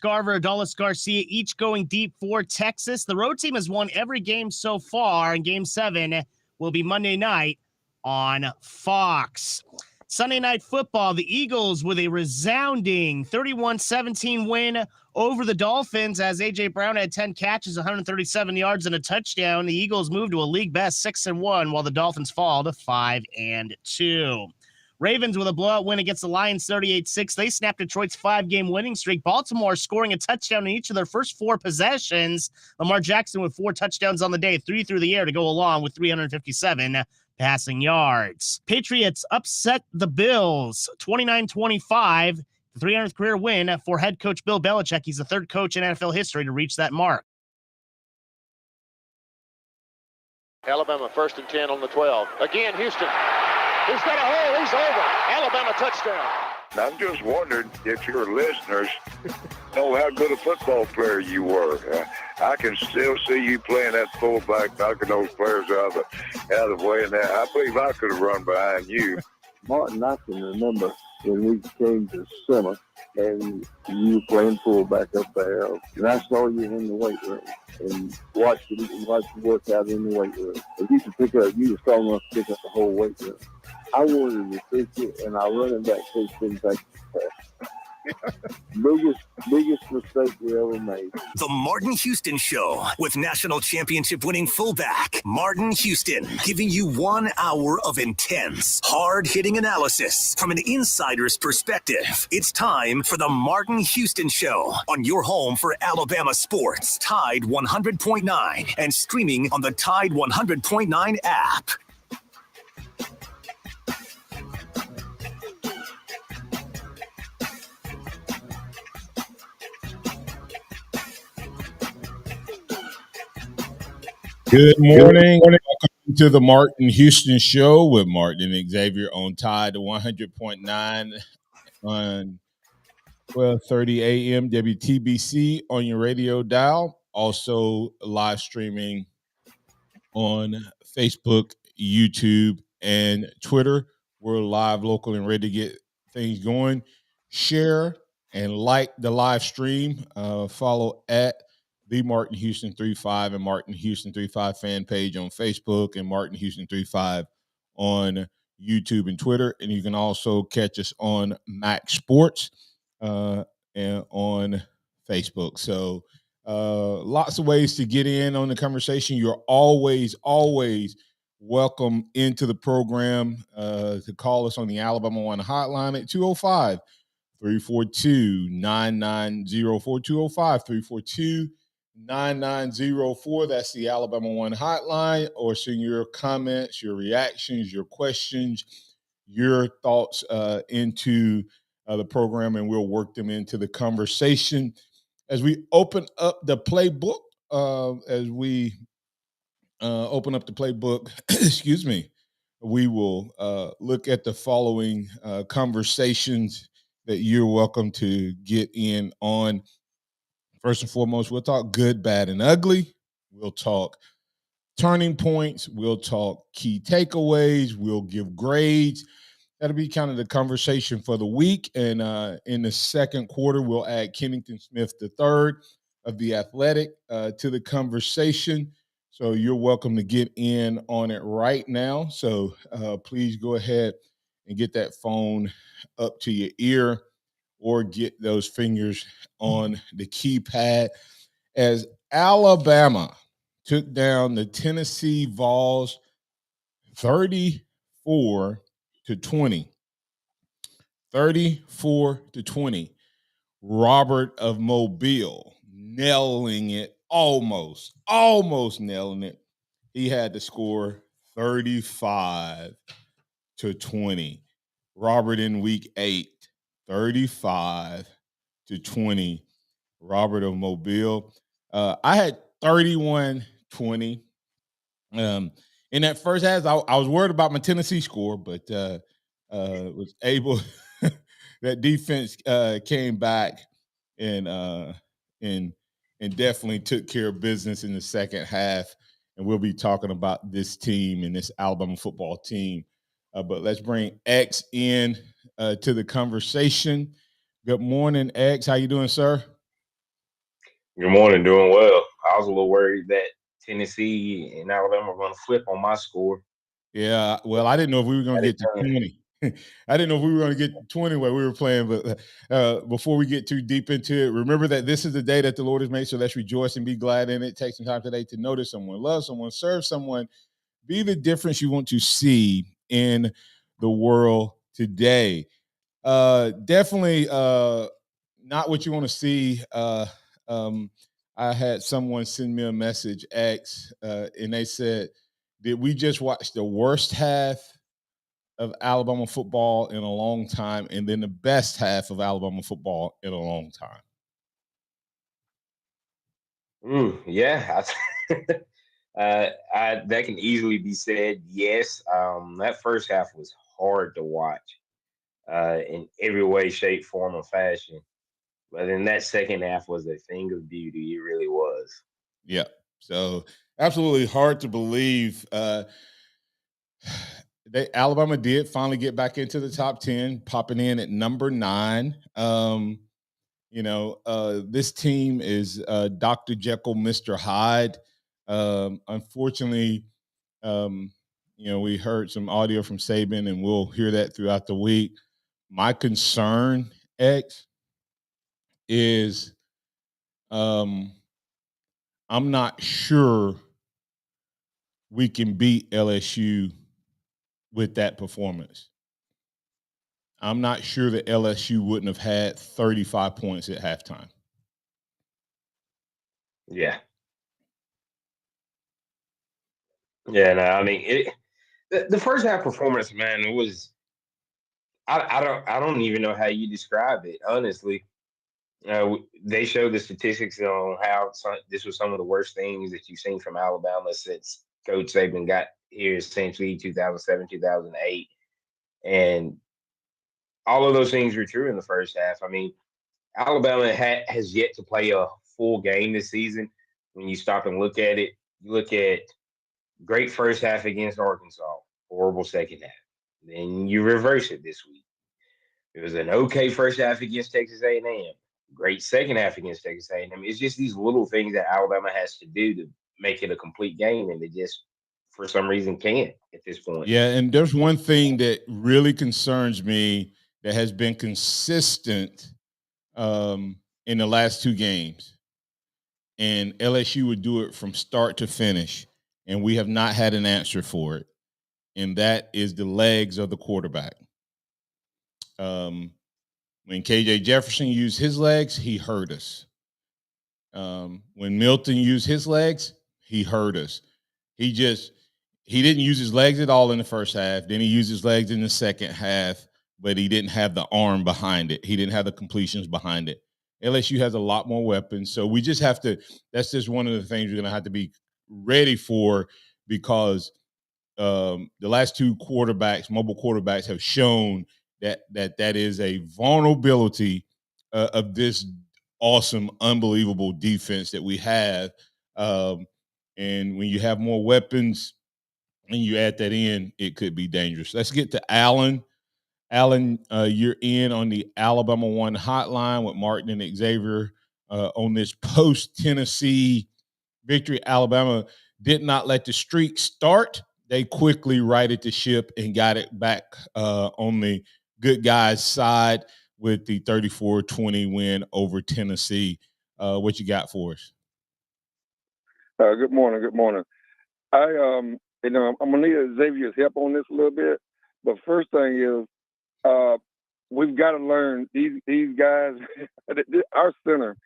Garver, Adolis Garcia, each going deep for Texas. The road team has won every game so far, and Game 7 will be Monday night on Fox. Sunday Night Football, the Eagles with a resounding 31-17 win over the Dolphins as A.J. Brown had 10 catches, 137 yards, and a touchdown. The Eagles moved to a league-best 6-1, while the Dolphins fall to 5-2. Ravens with a blowout win against the Lions 38-6. They snapped Detroit's 5-game winning streak. Baltimore scoring a touchdown in each of their first 4 possessions. Lamar Jackson with 4 touchdowns on the day, 3 through the air to go along with 357 passing yards. Patriots upset the Bills 29-25. The 300th career win for head coach Bill Belichick. He's the third coach in NFL history to reach that mark. Alabama 1st and 10 on the 12. Again, Houston. He's got a hole. He's over. Alabama touchdown. I'm just wondering if your listeners know how good a football player you were. I can still see you playing that fullback, knocking those players out of the way. And that, I believe I could have run behind you. Martin, I can remember when we came to summer and you were playing fullback up there. And I saw you in the weight room and watched you work out in the weight room. If you could you were strong enough to pick up the whole weight room. I wanted to fix it, and our running back coach didn't take it. biggest mistake we ever made. The Martin Houston Show with national championship winning fullback Martin Houston, giving you 1 hour of intense, hard-hitting analysis from an insider's perspective. It's time for the Martin Houston Show on your home for Alabama sports, Tide 100.9, and streaming on the Tide 100.9 app. Good morning. Welcome to the Martin Houston Show with Martin and Xavier on Tide 100.9 on 12:30 a.m. WTBC on your radio dial. Also live streaming on Facebook, YouTube, and Twitter. We're live, local, and ready to get things going. Share and like the live stream. Follow at the Martin Houston 35 and Martin Houston 35 fan page on Facebook and Martin Houston 35 on YouTube and Twitter. And you can also catch us on MaXSports and on Facebook. So lots of ways to get in on the conversation. You're always welcome into the program to call us on the Alabama One hotline at 205-342-9904, 205-342-9904. That's the Alabama One hotline, or send your comments, your reactions, your questions, your thoughts into the program, and we'll work them into the conversation. As we open up the playbook, excuse me, we will look at the following conversations that you're welcome to get in on. First and foremost, we'll talk good, bad, and ugly. We'll talk turning points. We'll talk key takeaways. We'll give grades. That'll be kind of the conversation for the week. And in the second quarter, we'll add Kenningston Smith III of The Athletic to the conversation. So you're welcome to get in on it right now. So please go ahead and get that phone up to your ear, or get those fingers on the keypad, as Alabama took down the Tennessee Vols 34-20. 34-20. Robert of Mobile nailing it, almost nailing it. He had to score 35-20. Robert in week 8. 35-20, Robert of Mobile. I had 31-20. In that first half, I was worried about my Tennessee score, but was able. That defense came back and definitely took care of business in the second half. And we'll be talking about this team and this Alabama football team. But let's bring X in to the conversation. Good morning, X. How you doing, sir? Good morning, doing well. I was a little worried that Tennessee and Alabama were going to flip on my score. Yeah, well, I didn't know if we were going to get to 20. I didn't know if we were going to get to 20 while we were playing, but before we get too deep into it, remember that this is the day that the Lord has made, so let's rejoice and be glad in it. Take some time today to notice someone, love someone, serve someone, be the difference you want to see in the world today. Definitely not what you want to see. Um, I had someone send me a message, X, and they said, did we just watch the worst half of Alabama football in a long time and then the best half of Alabama football in a long time? Yeah, that can easily be said. Yes, that first half was hard to watch in every way, shape, form, or fashion. But then that second half was a thing of beauty. It really was. Yeah. So absolutely hard to believe. Alabama did finally get back into the top 10, popping in at number 9. This team is Dr. Jekyll, Mr. Hyde. Unfortunately, we heard some audio from Saban, and we'll hear that throughout the week. My concern, X, is I'm not sure we can beat LSU with that performance. I'm not sure that LSU wouldn't have had 35 points at halftime. Yeah. Yeah, no, I mean the first half performance, man, it was I don't even know how you describe it, honestly. They showed the statistics on how this was some of the worst things that you've seen from Alabama since Coach Saban got here, essentially 2007, 2008. And all of those things were true in the first half. I mean, Alabama has yet to play a full game this season. When you stop and look at it, you look at great first half against Arkansas, horrible second half. Then you reverse it this week. It was an okay first half against Texas A&M. Great second half against Texas A&M. It's just these little things that Alabama has to do to make it a complete game, and they just, for some reason, can't at this point. Yeah, and there's one thing that really concerns me that has been consistent in the last 2 games, and LSU would do it from start to finish, and we have not had an answer for it, and that is the legs of the quarterback. When KJ Jefferson used his legs, he hurt us. When Milton used his legs, he hurt us. He didn't use his legs at all in the first half. Then he used his legs in the second half, but he didn't have the arm behind it. He didn't have the completions behind it. LSU has a lot more weapons, so we just have to. That's just one of the things we're going to have to be ready for, because the last 2 quarterbacks, mobile quarterbacks, have shown that is a vulnerability of this awesome, unbelievable defense that we have. And when you have more weapons and you add that in, it could be dangerous. Let's get to Allen. Allen, you're in on the Alabama One hotline with Martin and Xavier on this post-Tennessee victory. Alabama did not let the streak start. They quickly righted the ship and got it back on the good guys' side with the 34-20 win over Tennessee. What you got for us? Good morning. Good morning. I'm gonna need Xavier's help on this a little bit. But first thing is, we've got to learn these guys. Our center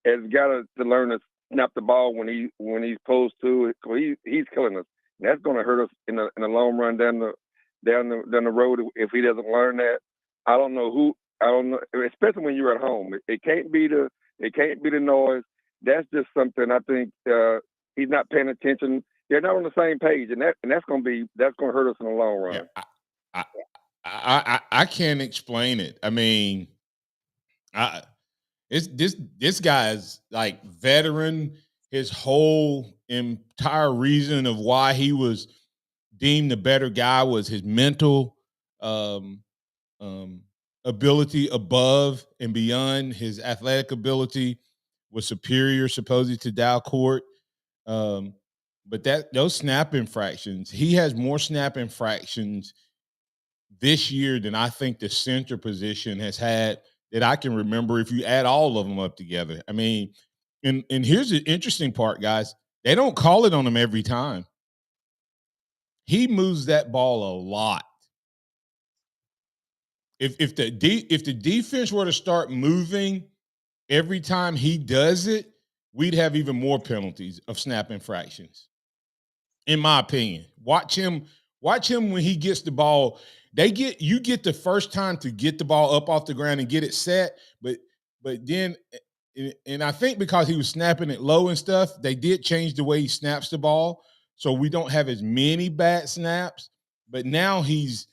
has got to learn to snap the ball when he's supposed to. He's killing us. And that's going to hurt us in the long run down the road if he doesn't learn that. I don't know, especially when you're at home. It can't be the noise. That's just something I think he's not paying attention. They're not on the same page, and that's going to hurt us in the long run. Yeah, I can't explain it. I mean, this guy's like veteran. His whole entire reason of why he was deemed the better guy was his mental ability above and beyond his athletic ability. was superior, supposedly, to Dalcourt. But those snap infractions, he has more snap infractions this year than I think the center position has had that I can remember if you add all of them up together. I mean, and here's the interesting part, guys. They don't call it on him every time. He moves that ball a lot. If the defense were to start moving every time he does it, we'd have even more penalties of snap infractions. In my opinion, watch him when he gets the ball. You get the first time to get the ball up off the ground and get it set, but then, and I think because he was snapping it low and stuff, they did change the way he snaps the ball, so we don't have as many bad snaps. But now he's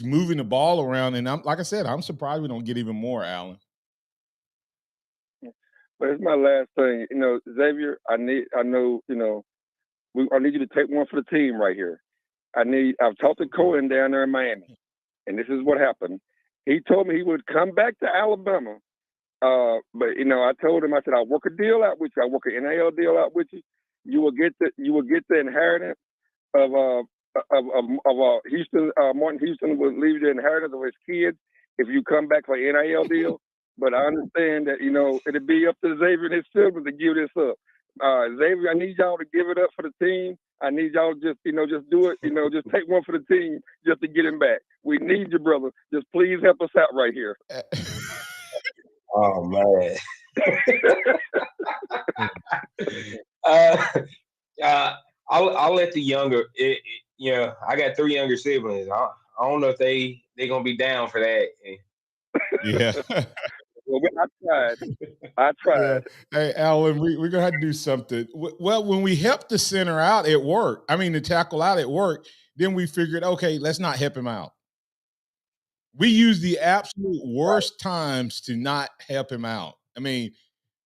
moving the ball around, and I'm surprised we don't get even more, Allen. But it's my last thing, Xavier. I need you to take one for the team right here. I've talked to Cohen down there in Miami, and this is what happened. He told me he would come back to Alabama, but I told him, I said, I'll work a deal out with you. I'll work an NIL deal out with you. You will get the inheritance of Houston. Martin Houston will leave the inheritance of his kids if you come back for an NIL deal. But I understand that it'll be up to Xavier and his siblings to give this up. Xavier, I need y'all to give it up for the team. I need y'all to just do it. Just take one for the team just to get him back. We need you, brother. Just please help us out right here. Oh man. I'll let the younger. I got 3 younger siblings. I don't know if they gonna be down for that. Yeah. Well, I tried. Yeah. Hey, Alan, we're going to have to do something. Well, when we helped the center out, it worked. I mean, the tackle out, it worked. Then we figured, okay, let's not help him out. We used the absolute worst times to not help him out. I mean,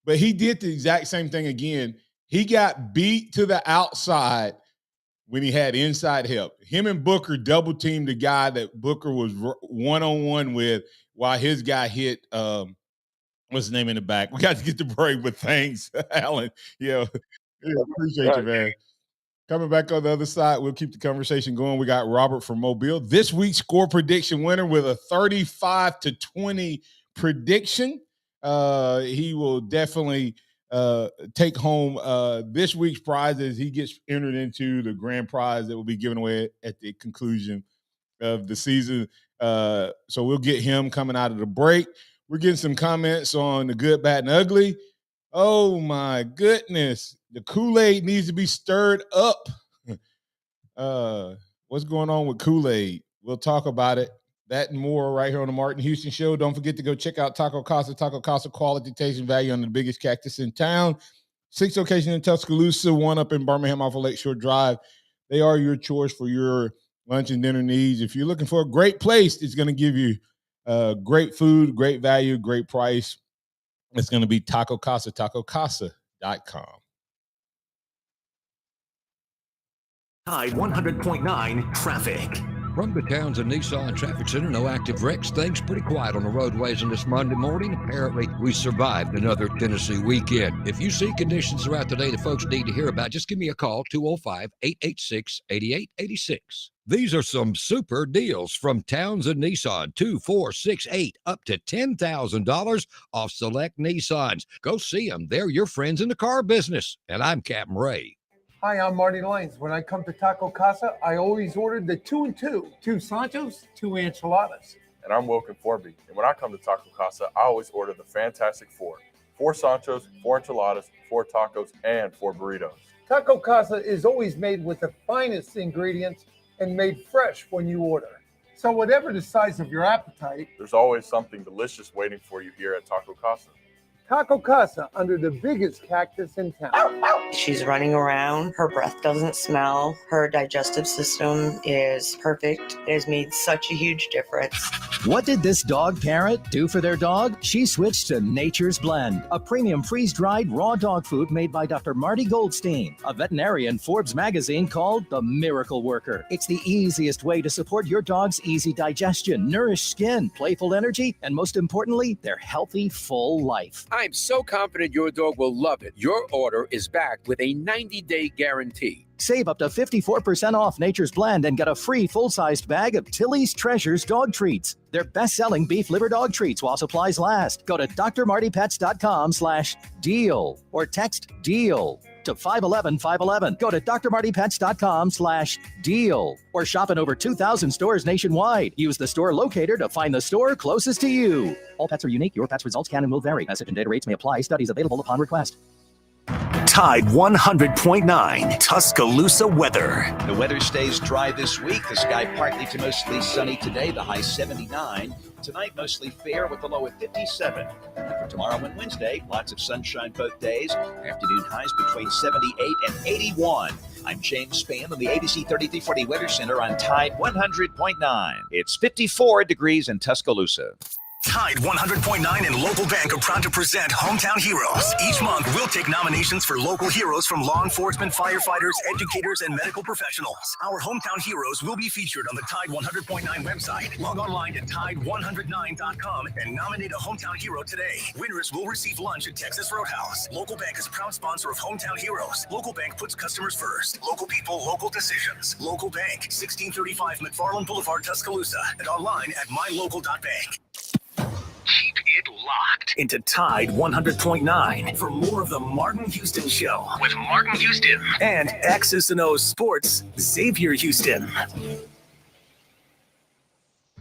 but he did the exact same thing again. He got beat to the outside when he had inside help. Him and Booker double teamed the guy that Booker was one-on-one with while his guy hit what's his name in the back? We got to get the break, but thanks, Alan. Yeah, appreciate you, man. Coming back on the other side, we'll keep the conversation going. We got Robert from Mobile. This week's score prediction winner with a 35-20 prediction. He will definitely take home this week's prize as he gets entered into the grand prize that will be given away at the conclusion of the season. So we'll get him coming out of the break. We're getting some comments on the good, bad, and ugly. Oh, my goodness. The Kool-Aid needs to be stirred up. What's going on with Kool-Aid? We'll talk about it. That and more right here on the Martin Houston Show. Don't forget to go check out Taco Casa. Taco Casa, quality, taste, and value on the biggest cactus in town. 6 locations in Tuscaloosa, 1 up in Birmingham off of Lakeshore Drive. They are your choice for your lunch and dinner needs. If you're looking for a great place, it's going to give you great food, great value, great price. It's going to be Taco Casa, tacocasa.com. Tide 100.9 traffic. From the Townsend Nissan Traffic Center, no active wrecks. Things pretty quiet on the roadways on this Monday morning. Apparently, we survived another Tennessee weekend. If you see conditions throughout the day that folks need to hear about, just give me a call, 205-886-8886. These are some super deals from Townsend Nissan, 2, 4, 6, 8, up to $10,000 off select Nissans. Go see them. They're your friends in the car business. And I'm Captain Ray. Hi, I'm Marty Lyons. When I come to Taco Casa, I always order the 2 and 2. 2 Sanchos, 2 enchiladas. And I'm Wilkin Forby. And when I come to Taco Casa, I always order the Fantastic 4. 4 Sanchos, 4 enchiladas, 4 tacos, and 4 burritos. Taco Casa is always made with the finest ingredients and made fresh when you order. So whatever the size of your appetite, there's always something delicious waiting for you here at Taco Casa. Taco Casa, under the biggest cactus in town. She's running around. Her breath doesn't smell. Her digestive system is perfect. It has made such a huge difference. What did this dog parent do for their dog? She switched to Nature's Blend, a premium freeze-dried raw dog food made by Dr. Marty Goldstein, a veterinarian Forbes magazine called the Miracle Worker. It's the easiest way to support your dog's easy digestion, nourished skin, playful energy, and most importantly, their healthy, full life. I'm so confident your dog will love it. Your order is backed with a 90-day guarantee. Save up to 54% off Nature's Blend and get a free full-sized bag of Tilly's Treasures dog treats. They're best-selling beef liver dog treats while supplies last. Go to drmartypets.com/deal or text DEAL to 511-511. Go to drmartypets.com/deal or shop in over 2,000 stores nationwide. Use the store locator to find the store closest to you. All pets are unique. Your pet's results can and will vary. Message and data rates may apply. Studies available upon request. Tide 100.9 Tuscaloosa weather. The weather stays dry this week. The sky partly to mostly sunny today, the high 79. Tonight, mostly fair with the low at 57. And for tomorrow and Wednesday, lots of sunshine both days. Afternoon highs between 78 and 81. I'm James Spann on the ABC 3340 Weather Center on Tide 100.9. It's 54 degrees in Tuscaloosa. Tide 100.9 and Local Bank are proud to present Hometown Heroes. Each month, we'll take nominations for local heroes from law enforcement, firefighters, educators, and medical professionals. Our Hometown Heroes will be featured on the Tide 100.9 website. Log online to Tide109.com and nominate a Hometown Hero today. Winners will receive lunch at Texas Roadhouse. Local Bank is a proud sponsor of Hometown Heroes. Local Bank puts customers first. Local people, local decisions. Local Bank, 1635 McFarland Boulevard, Tuscaloosa, and online at mylocal.bank. Keep it locked into Tide 100.9 for more of the Martin Houston Show with Martin Houston and X's and O's Sports, Xavier Houston.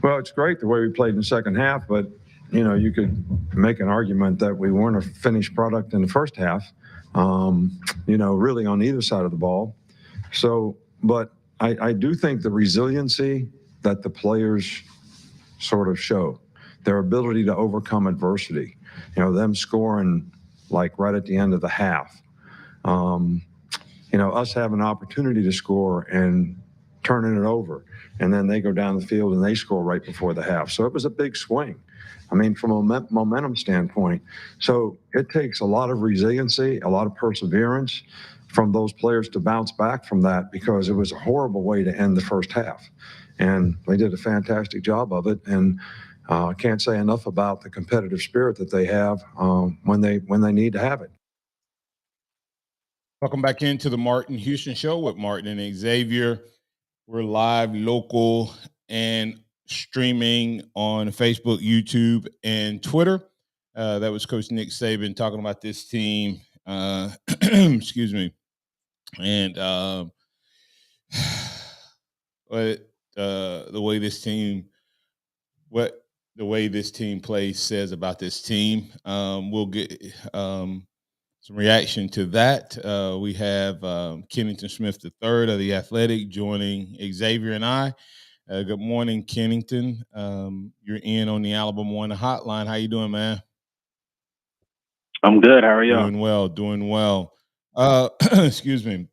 Well, it's great the way we played in the second half, but, you could make an argument that we weren't a finished product in the first half, really on either side of the ball. So, but I do think the resiliency that the players sort of show, their ability to overcome adversity, them scoring like right at the end of the half, us having an opportunity to score and turning it over, and then they go down the field and they score right before the half. So it was a big swing. From a momentum standpoint. So it takes a lot of resiliency, a lot of perseverance from those players to bounce back from that, because it was a horrible way to end the first half. And they did a fantastic job of it. And I can't say enough about the competitive spirit that they have when they need to have it. Welcome back into the Martin Houston Show with Martin and Xavier. We're live, local, and streaming on Facebook, YouTube, and Twitter. That was Coach Nick Saban talking about this team. Excuse me. And the way this team plays says about this team. We'll get some reaction to that. We have Kenningston Smith III of The Athletic joining Xavier and I. Good morning, Kenningston. You're in on the Alabama One hotline. How you doing, man? I'm good. How are you? Doing well. Excuse me.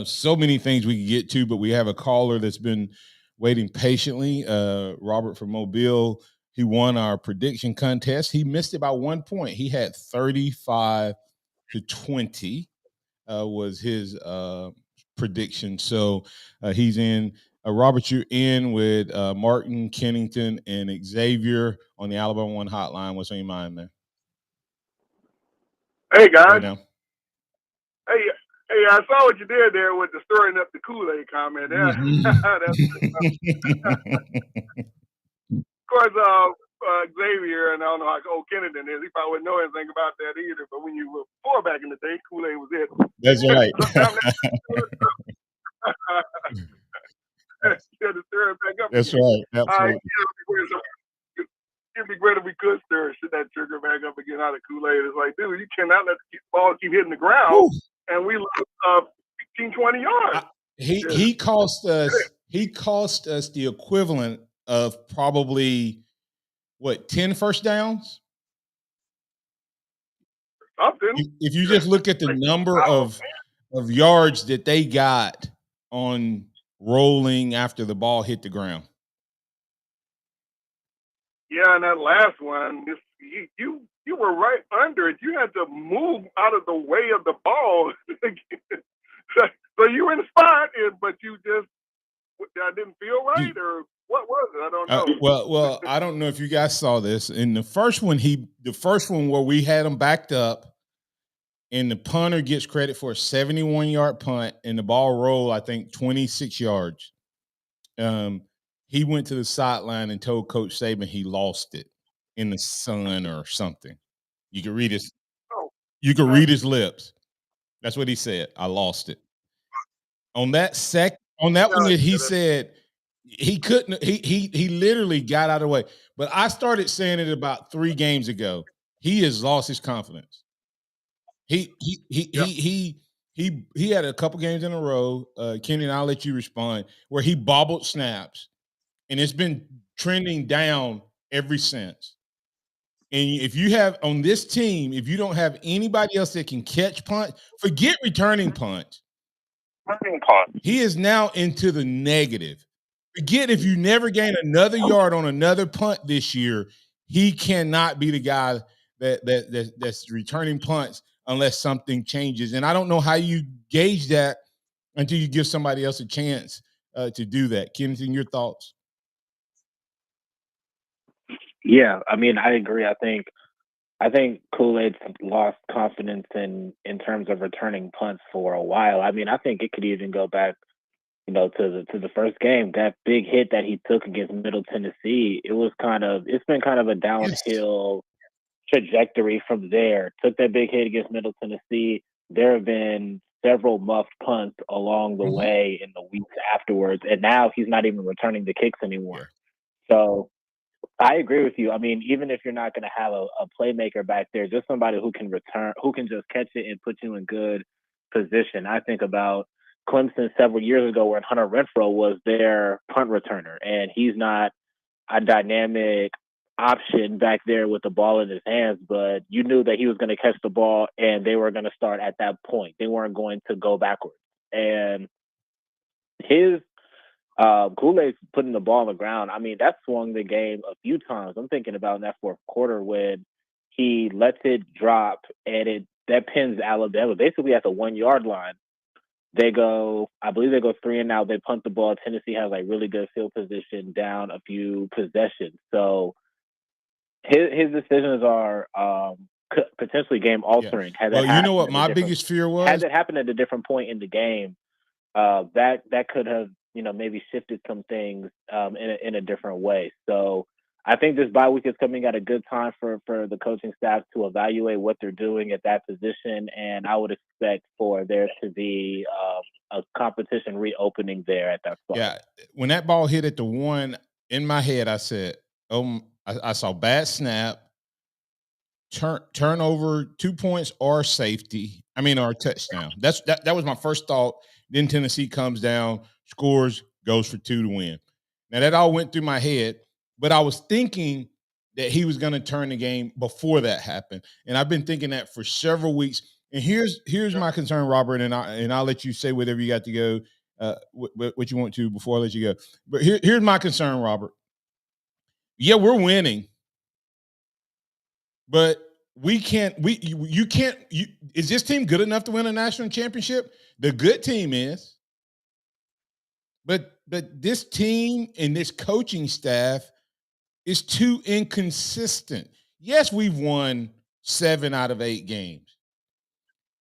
So many things we can get to, but we have a caller that's been waiting patiently. Robert from Mobile. He won our prediction contest. He missed it by 1 point. He had 35-20 was his prediction. So he's in. Robert, you're in with Martin, Kenningston, and Xavier on the Alabama One hotline. What's on your mind, man? Hey, guys. Hey, I saw what you did there with the stirring up the Kool-Aid comment. Of course, Xavier, and I don't know how old Kenningston is. He probably wouldn't know anything about that either. But when you were before back in the day, Kool-Aid was it. That's right. To stir it back up. That's right. Absolutely. It'd be great if we could stir that sugar back up again out of Kool-Aid. It's like, dude, you cannot let the ball keep hitting the ground. Woo. And we lost 15, 20 yards. He cost us the equivalent of probably 10 first downs? Something. If you just look at the number of yards that they got on rolling after the ball hit the ground. Yeah, and that last one, you were right under it. You had to move out of the way of the ball. So you were in the spot, but you just didn't feel right, or What was it? I don't know. Well, I don't know if you guys saw this. In the first one, where we had him backed up, and the punter gets credit for a 71-yard punt, and the ball rolled, I think, 26 yards. He went to the sideline and told Coach Saban he lost it in the sun or something. You could read his lips. That's what he said. I lost it. On that one that he said he couldn't. He literally got out of the way. But I started saying it about 3 games ago. He has lost his confidence. He had a couple games in a row. Kenny, and I'll let you respond, where he bobbled snaps, and it's been trending down ever since. And if you have on this team, if you don't have anybody else that can catch punt, forget returning punt. He is now into the negative. Forget if you never gain another yard on another punt this year, he cannot be the guy that's returning punts unless something changes. And I don't know how you gauge that until you give somebody else a chance to do that. Kenningston, your thoughts? Yeah, I mean, I agree. I think Kool-Aid's lost confidence in terms of returning punts for a while. I mean, I think it could even go back, to the first game. That big hit that he took against Middle Tennessee, it's been kind of a downhill trajectory from there. Took that big hit against Middle Tennessee. There have been several muffed punts along the way in the weeks afterwards, and now he's not even returning the kicks anymore. So I agree with you. I mean, even if you're not going to have a playmaker back there, just somebody who can return, who can just catch it and put you in good position. I think about Clemson several years ago when Hunter Renfrow was their punt returner, and he's not a dynamic option back there with the ball in his hands, but you knew that he was going to catch the ball and they were going to start at that point. They weren't going to go backwards. And his Kool-Aid's putting the ball on the ground. I mean, that swung the game a few times. I'm thinking about in that fourth quarter when he lets it drop and that pins Alabama basically at the 1-yard line. I believe they go 3 and out. They punt the ball. Tennessee has really good field position down a few possessions. So his decisions are potentially game altering. Well, you know what my biggest fear was? Had it happened at a different point in the game, that could have maybe shifted some things in a different way. So I think this bye week is coming at a good time for the coaching staff to evaluate what they're doing at that position, and I would expect for there to be a competition reopening there at that spot. Yeah, when that ball hit at the 1, in my head I said, "Oh, I saw bad snap, turnover, 2 points or safety. Or touchdown." That was my first thought. Then Tennessee comes down, scores, goes for 2 to win. Now that all went through my head, but I was thinking that he was going to turn the game before that happened, and I've been thinking that for several weeks. And here's my concern, Robert, and I'll let you say whatever you got to go, what you want to before I let you go. But here's my concern, Robert. Yeah, we're winning, but is this team good enough to win a national championship? The good team is, but this team and this coaching staff is too inconsistent. Yes, we've won 7 out of 8 games.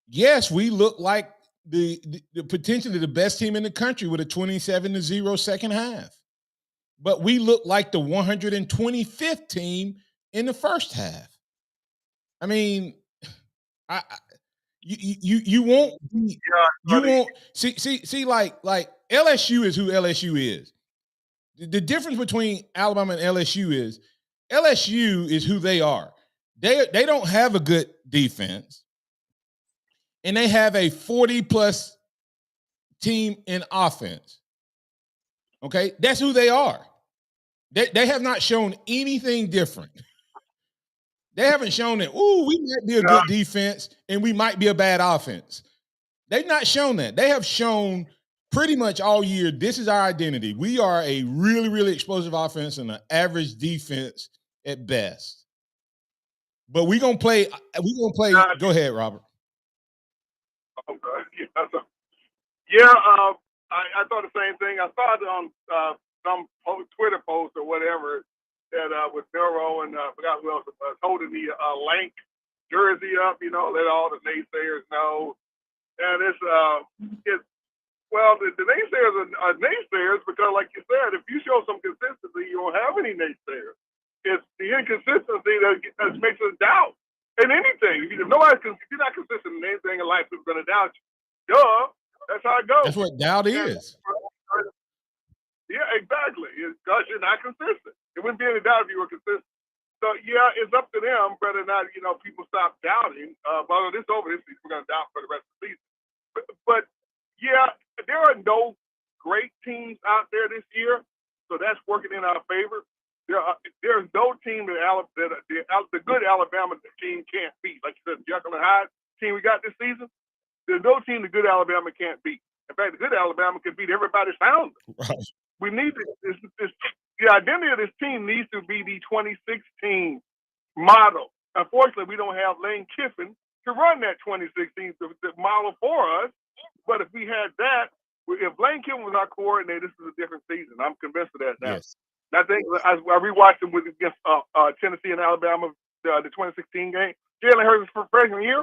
Yes, we look like the potentially the best team in the country with a 27-0 second half. But we look like the 125th team in the first half. I mean, you won't see like LSU is who LSU is. The difference between Alabama and LSU is who they are. They don't have a good defense, and they have a 40+ team in offense. Okay, that's who they are. They have not shown anything different. They haven't shown that, we might be a good defense and we might be a bad offense. They've not shown that. They have shown pretty much all year, this is our identity. We are a really, really explosive offense and an average defense at best. But we're going to play. Go ahead, Robert. Okay. I thought the same thing. I saw it on some Twitter post or whatever that with Miro and I forgot who else was holding the Lank jersey up, let all the naysayers know. And it's the naysayers are naysayers because, like you said, if you show some consistency, you won't have any naysayers. It's the inconsistency that makes us doubt in anything. If you're not consistent in anything in life, people are going to doubt you. Duh. That's how it goes. That's what doubt is. Yeah, exactly. It's because you're not consistent. It wouldn't be any doubt if you were consistent. So, yeah, it's up to them whether or not, people stop doubting. Well, this over this season, we're going to doubt for the rest of the season. But yeah, there are no great teams out there this year, so that's working in our favor. There's no team that the good Alabama team can't beat. Like you said, Jekyll and Hyde team we got this season, there's no team the good Alabama can't beat. In fact, the good Alabama can beat everybody sound. Right. We need the identity of this team needs to be the 2016 model. Unfortunately, we don't have Lane Kiffin to run that 2016 model for us. But if we had that, if Lane Kiffin was our coordinator, this is a different season. I'm convinced of that now. Yes. I think I rewatched him against Tennessee and Alabama, the 2016 game. Jalen Hurts' freshman year,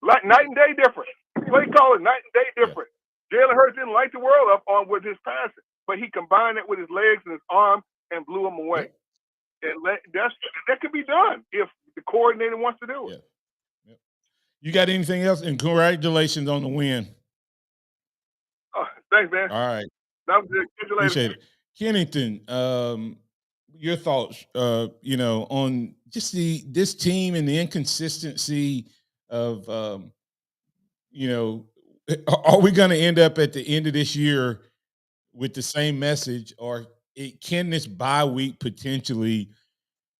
like night and day difference. Play calling night and day difference. Yeah. Jalen Hurts didn't light the world up with his passing, but he combined it with his legs and his arm and blew him away. Yeah. And that could be done if the coordinator wants to do it. Yeah. You got anything else? And congratulations on the win. Oh, thanks, man. All right. That was good. Catch you later. Appreciate it. Kennington, your thoughts, on just this team and the inconsistency of, are we going to end up at the end of this year with the same message, or can this bye week potentially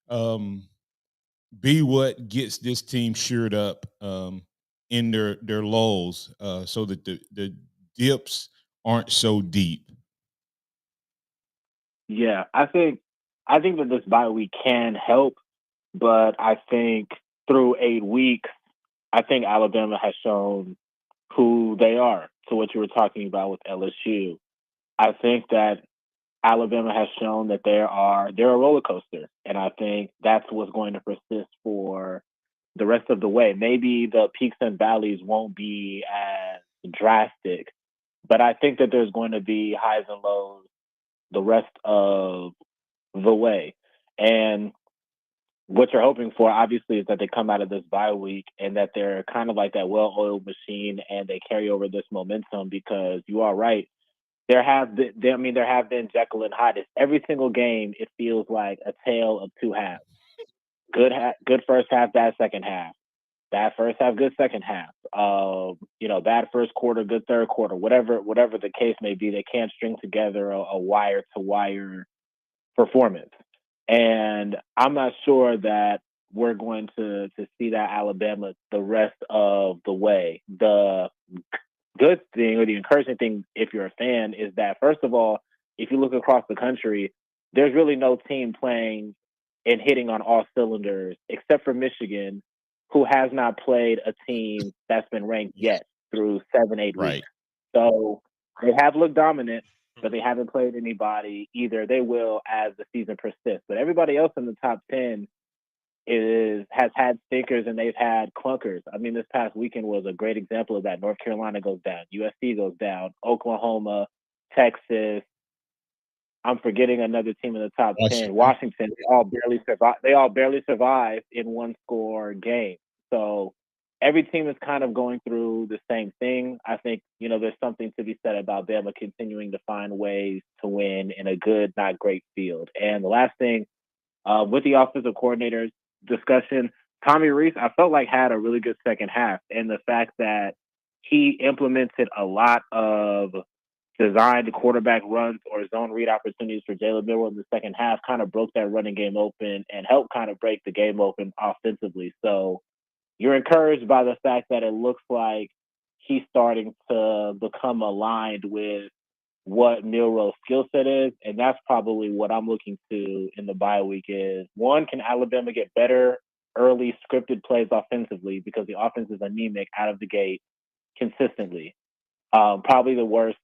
be what gets this team shored up in their lulls so that the dips aren't so deep? Yeah, I think that this bye week can help, but I think through 8 weeks, I think Alabama has shown who they are. To what you were talking about with LSU, I think that Alabama has shown that they're a roller coaster, and I think that's what's going to persist for the rest of the way. Maybe the peaks and valleys won't be as drastic, but I think that there's going to be highs and lows the rest of the way. And what you're hoping for, obviously, is that they come out of this bye week and that they're kind of like that well-oiled machine and they carry over this momentum, because you are right. There have been Jekyll and Hyde. Every single game, it feels like a tale of two halves. Good first half, bad second half. Bad first half, good second half. Bad first quarter, good third quarter. Whatever the case may be, they can't string together a wire-to-wire performance. And I'm not sure that we're going to see that Alabama the rest of the way. The good thing, or the encouraging thing, if you're a fan, is that, first of all, if you look across the country, there's really no team playing and hitting on all cylinders except for Michigan, who has not played a team that's been ranked yet through 7-8 weeks. So they have looked dominant, but they haven't played anybody either. They will as the season persists. But everybody else in the top 10 has had stinkers and they've had clunkers. I mean, this past weekend was a great example of that. North Carolina goes down, USC goes down, Oklahoma, Texas. I'm forgetting another team in the top 10. Washington. They all barely survived in one-score game. So every team is kind of going through the same thing. I think, there's something to be said about Bama continuing to find ways to win in a good, not great field. And the last thing, with the offensive coordinators discussion, Tommy Rees, I felt like had a really good second half. And the fact that he implemented a lot of designed quarterback runs or zone read opportunities for Jalen Milroe in the second half kind of broke that running game open and helped kind of break the game open offensively. So you're encouraged by the fact that it looks like he's starting to become aligned with what Milroe's skill set is. And that's probably what I'm looking to in the bye week is, one, can Alabama get better early scripted plays offensively, because the offense is anemic out of the gate consistently. Probably the worst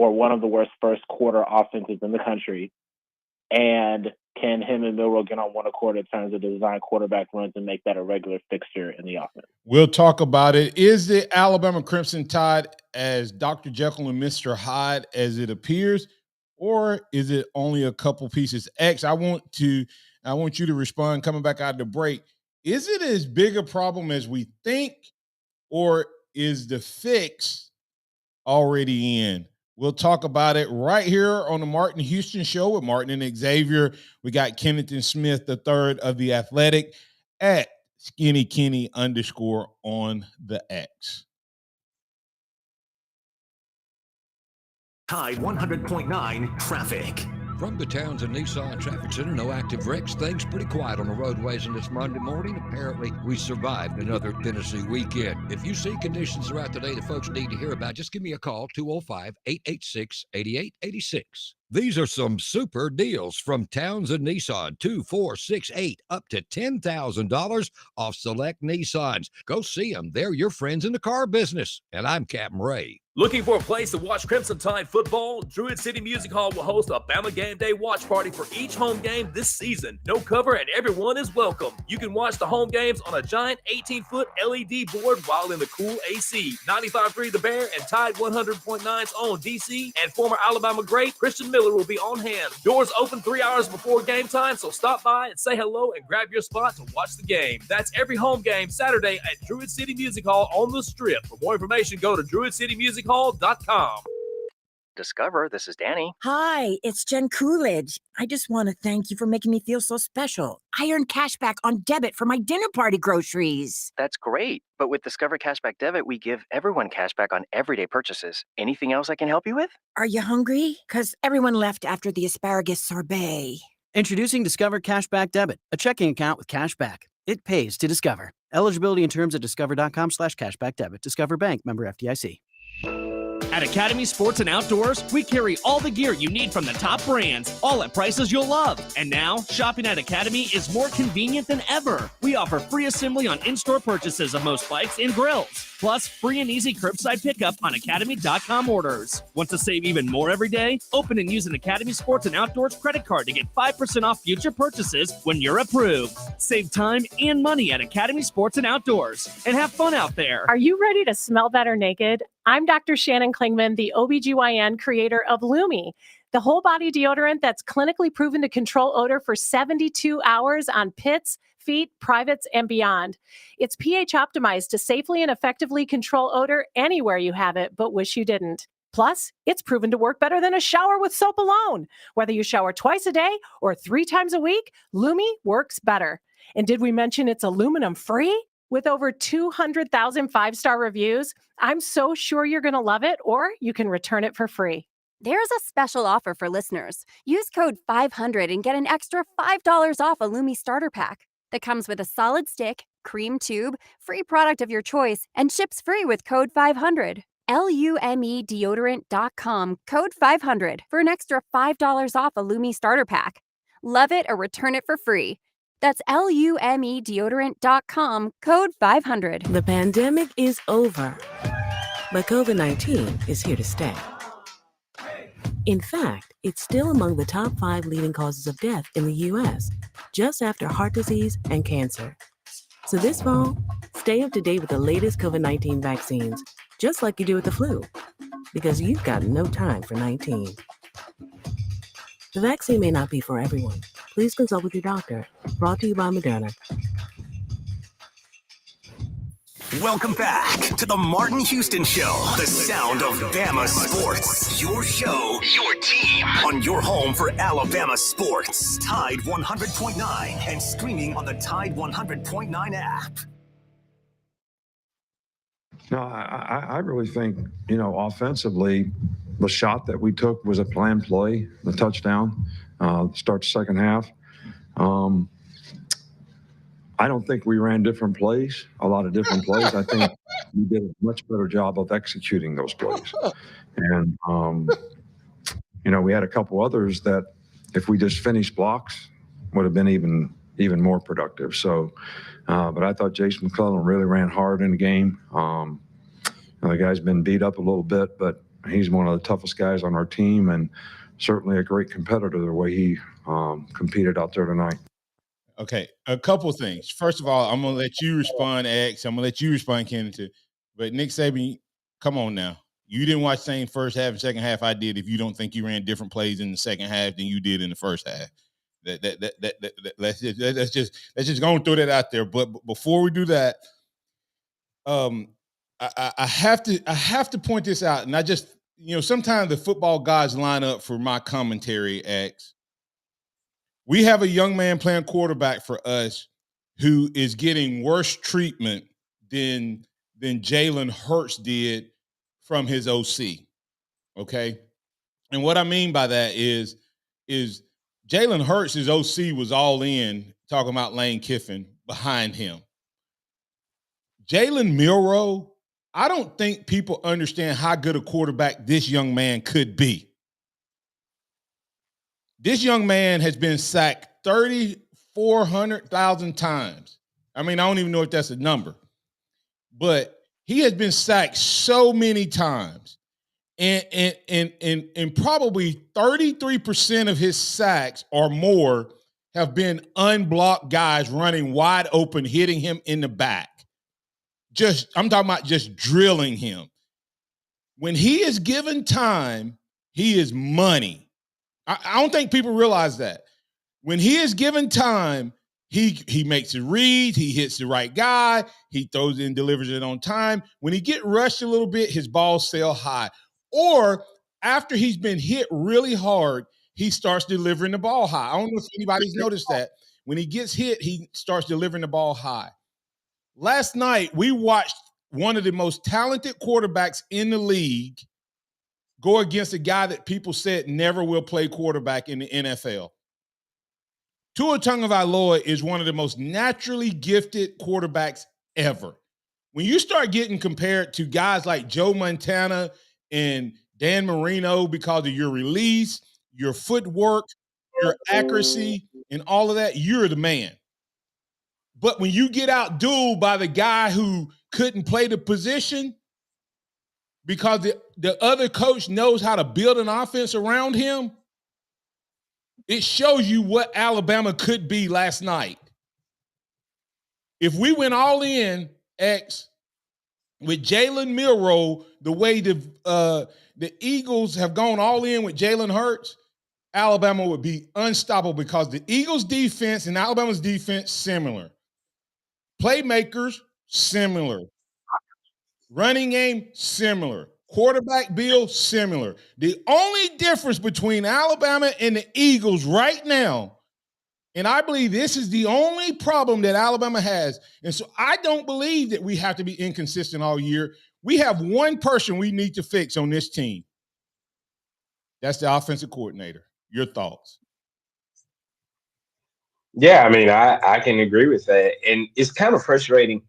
or one of the worst first quarter offenses in the country? And can him and Milroe get on one accord in terms of the design quarterback runs and make that a regular fixture in the offense? We'll talk about it. Is the Alabama Crimson Tide as Dr. Jekyll and Mr. Hyde as it appears, or is it only a couple pieces? X, I want you to respond coming back out of the break. Is it as big a problem as we think, or is the fix already in? We'll talk about it right here on the Martin Houston Show with Martin and Xavier. We got Kenningston Smith, the third of The Athletic, at Skinny Kenny _ on the X. Tide 100.9 traffic. From the Townsend Nissan Traffic Center, no active wrecks. Things pretty quiet on the roadways on this Monday morning. Apparently, we survived another Tennessee weekend. If you see conditions throughout the day that folks need to hear about, just give me a call, 205-886-8886. These are some super deals from Townsend Nissan, 2, 4, 6, 8, up to $10,000 off select Nissans. Go see them. They're your friends in the car business. And I'm Captain Ray. Looking for a place to watch Crimson Tide football? Druid City Music Hall will host a Bama Game Day watch party for each home game this season. No cover and everyone is welcome. You can watch the home games on a giant 18-foot LED board while in the cool AC. 95.3 The Bear and Tide 100.9's own DC and former Alabama great Christian Miller will be on hand. Doors open 3 hours before game time, so stop by and say hello and grab your spot to watch the game. That's every home game Saturday at Druid City Music Hall on the Strip. For more information, go to druidcitymusichall.com. Discover, this is Danny. Hi, it's Jen Coolidge. I just want to thank you for making me feel so special. I earned cash back on debit for my dinner party groceries. That's great. But with Discover Cashback Debit, we give everyone cash back on everyday purchases. Anything else I can help you with? Are you hungry? Because everyone left after the asparagus sorbet. Introducing Discover Cashback Debit, a checking account with cash back. It pays to Discover. Eligibility and terms at discover.com/cashbackdebit. Discover Bank, member FDIC. At Academy Sports and Outdoors, we carry all the gear you need from the top brands, all at prices you'll love. And now, shopping at Academy is more convenient than ever. We offer free assembly on in-store purchases of most bikes and grills, plus free and easy curbside pickup on academy.com orders. Want to save even more every day? Open and use an Academy Sports and Outdoors credit card to get 5% off future purchases when you're approved. Save time and money at Academy Sports and Outdoors, and have fun out there. Are you ready to smell better naked? I'm Dr. Shannon Klingman, the OBGYN creator of Lumi, the whole body deodorant that's clinically proven to control odor for 72 hours on pits, feet, privates, and beyond. It's pH optimized to safely and effectively control odor anywhere you have it, but wish you didn't. Plus, it's proven to work better than a shower with soap alone. Whether you shower twice a day or 3 times a week, Lumi works better. And did we mention it's aluminum free? With over 200,000 5-star reviews, I'm so sure you're going to love it, or you can return it for free. There's a special offer for listeners. Use code 500 and get an extra $5 off a Lumi starter pack that comes with a solid stick, cream tube, free product of your choice, and ships free with code 500. LUME deodorant.com, code 500 for an extra $5 off a Lumi starter pack. Love it or return it for free. That's LUME deodorant.com, code 500. The pandemic is over, but COVID-19 is here to stay. In fact, it's still among the top 5 leading causes of death in the U.S., just after heart disease and cancer. So this fall, stay up to date with the latest COVID-19 vaccines, just like you do with the flu, because you've got no time for 19. The vaccine may not be for everyone. Please consult with your doctor. Brought to you by Moderna. Welcome back to the Martin Houston Show, the sound of Bama sports. Your show, your team, on your home for Alabama sports. Tide 100.9 and streaming on the Tide 100.9 app. No, I really think, offensively, the shot that we took was a planned play, the touchdown, start the second half. I don't think we ran a lot of different plays. I think we did a much better job of executing those plays. And, we had a couple others that if we just finished blocks would have been even more productive. So, but I thought Jason McClellan really ran hard in the game. The guy's been beat up a little bit, but He's one of the toughest guys on our team and certainly a great competitor the way he competed out there tonight. Okay, a couple things. First of all, I'm gonna let you respond, X. I'm gonna let you respond, Kenningston. But Nick Saban, come on now. You didn't watch the same first half and second half I did if you don't think you ran different plays in the second half than you did in the first half. Let's just go and throw that out there. But before we do that, I have to point this out, and I just, sometimes the football guys line up for my commentary, X. We have a young man playing quarterback for us who is getting worse treatment than Jalen Hurts did from his OC. Okay. And what I mean by that is Jalen Hurts' OC was all in talking about Lane Kiffin behind him. Jalen Milroe, I don't think people understand how good a quarterback this young man could be. This young man has been sacked 3,400,000 times. I mean, I don't even know if that's a number, but he has been sacked so many times. And probably 33% of his sacks or more have been unblocked guys running wide open, hitting him in the back. I'm talking about just drilling him. When he is given time, he is money. I don't think people realize that. When he is given time, he makes a read, he hits the right guy, he throws it and delivers it on time. When he get rushed a little bit, his balls sail high. Or after he's been hit really hard, he starts delivering the ball high. I don't know if anybody's noticed that. When he gets hit, he starts delivering the ball high. Last night, we watched one of the most talented quarterbacks in the league go against a guy that people said never will play quarterback in the NFL. Tua Tagovailoa is one of the most naturally gifted quarterbacks ever. When you start getting compared to guys like Joe Montana and Dan Marino because of your release, your footwork, your accuracy, and all of that, you're the man. But when you get outdueled by the guy who couldn't play the position because the other coach knows how to build an offense around him, it shows you what Alabama could be last night. If we went all in, X, with Jalen Milroe, the way the Eagles have gone all in with Jalen Hurts, Alabama would be unstoppable because the Eagles' defense and Alabama's defense similar. Playmakers, similar. Running game, similar. Quarterback build, similar. The only difference between Alabama and the Eagles right now, and I believe this is the only problem that Alabama has, and so I don't believe that we have to be inconsistent all year. We have one person we need to fix on this team. That's the offensive coordinator. Your thoughts? Yeah, I mean, I can agree with that. And it's kind of frustrating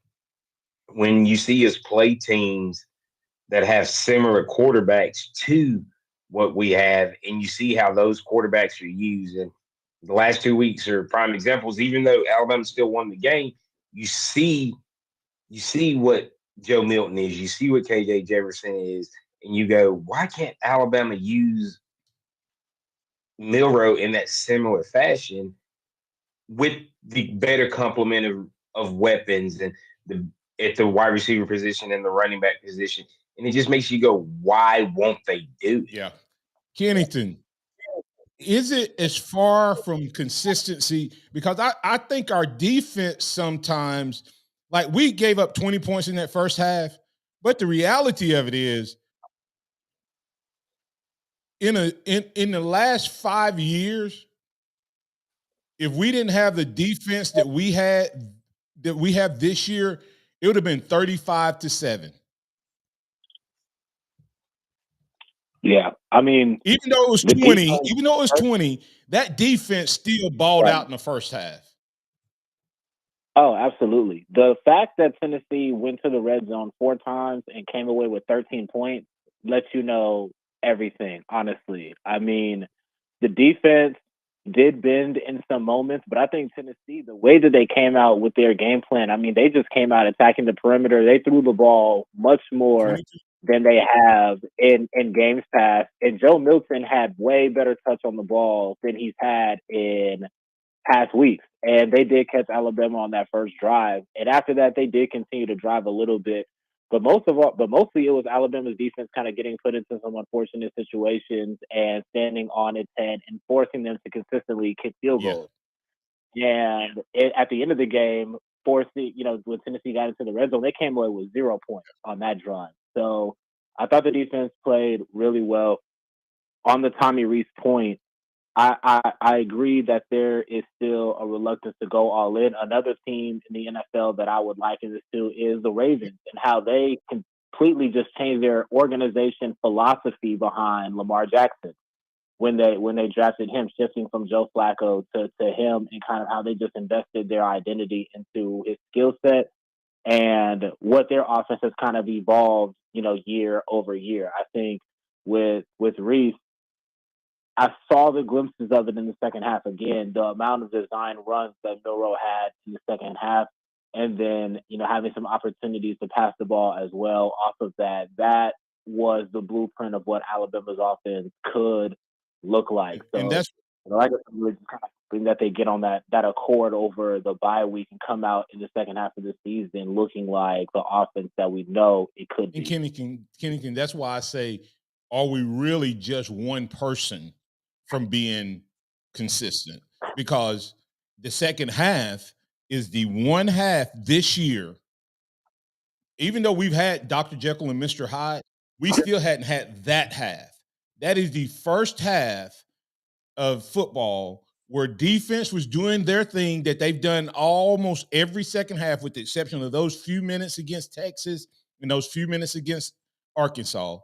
when you see us play teams that have similar quarterbacks to what we have, and you see how those quarterbacks are used. And the last 2 weeks are prime examples. Even though Alabama still won the game, you see what Joe Milton is, you see what KJ Jefferson is, and you go, why can't Alabama use Milroe in that similar fashion with the better complement of weapons and at the wide receiver position and the running back position? And it just makes you go, why won't they do it? Yeah. Kenningston, is it as far from consistency? Because I think our defense sometimes, like we gave up 20 points in that first half, but the reality of it is in the last 5 years, if we didn't have the defense that we have this year, it would have been 35-7. Yeah, I mean, even though it was 20, that defense still balled out in the first half. Oh, absolutely. The fact that Tennessee went to the red zone 4 times and came away with 13 points lets you know everything, honestly. I mean, the defense did bend in some moments, but I think Tennessee, the way that they came out with their game plan, I mean, they just came out attacking the perimeter. They threw the ball much more than they have in games past. And Joe Milton had way better touch on the ball than he's had in past weeks. And they did catch Alabama on that first drive. And after that, they did continue to drive a little bit. But mostly it was Alabama's defense kind of getting put into some unfortunate situations and standing on its head and forcing them to consistently kick field goals. And at the end of the game, when Tennessee got into the red zone, they came away with 0 points on that drive. So I thought the defense played really well. On the Tommy Rees point, I agree that there is still a reluctance to go all in. Another team in the NFL that I would liken this to is the Ravens, and how they completely just changed their organization philosophy behind Lamar Jackson when they drafted him, shifting from Joe Flacco to him, and kind of how they just invested their identity into his skill set and what their offense has kind of evolved, year over year. I think with Reese, I saw the glimpses of it in the second half again, the amount of design runs that Milroe had in the second half, and then, having some opportunities to pass the ball as well off of that. That was the blueprint of what Alabama's offense could look like. So, and that's I guess I'm really just kind of hoping that they get on that accord over the bye week and come out in the second half of the season looking like the offense that we know it could be. And Kenningston, that's why I say, are we really just one person from being consistent? Because the second half is the one half this year. Even though we've had Dr. Jekyll and Mr. Hyde, we still hadn't had that half. That is the first half of football where defense was doing their thing that they've done almost every second half, with the exception of those few minutes against Texas and those few minutes against Arkansas.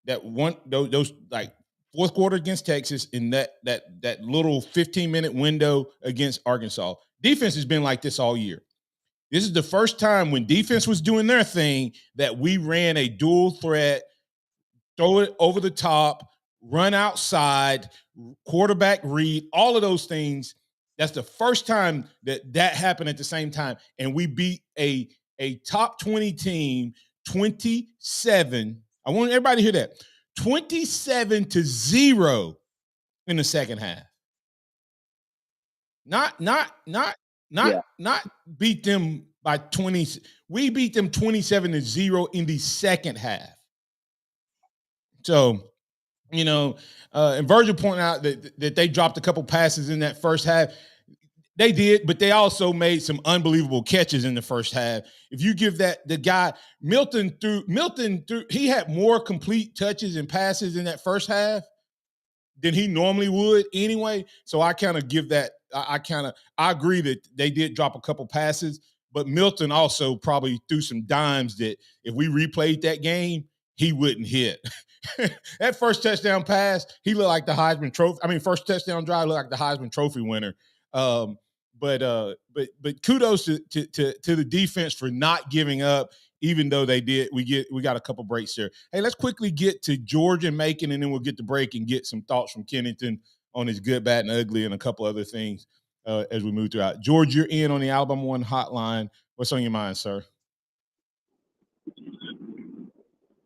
Those like fourth quarter against Texas and that little 15-minute window against Arkansas. Defense has been like this all year. This is the first time when defense was doing their thing that we ran a dual threat, throw it over the top, run outside, quarterback read, all of those things. That's the first time that happened at the same time. And we beat a top 20 team 27. I want everybody to hear that. 27-0 in the second half. Not beat them by 20. We beat them 27-0 in the second half. So, and Virgil pointed out that they dropped a couple passes in that first half. They did, but they also made some unbelievable catches in the first half. If you give the guy Milton threw, he had more complete touches and passes in that first half than he normally would anyway. So I kind of give that. I agree that they did drop a couple passes, but Milton also probably threw some dimes that if we replayed that game, he wouldn't hit. That first touchdown pass, he looked like the Heisman Trophy. First touchdown drive looked like the Heisman Trophy winner. But kudos to the defense for not giving up, even though they did. We got a couple breaks there. Hey, let's quickly get to George and Macon, and then we'll get the break and get some thoughts from Kenningston on his good, bad, and ugly, and a couple other things as we move throughout. George, you're in on the Alabama One hotline. What's on your mind, sir?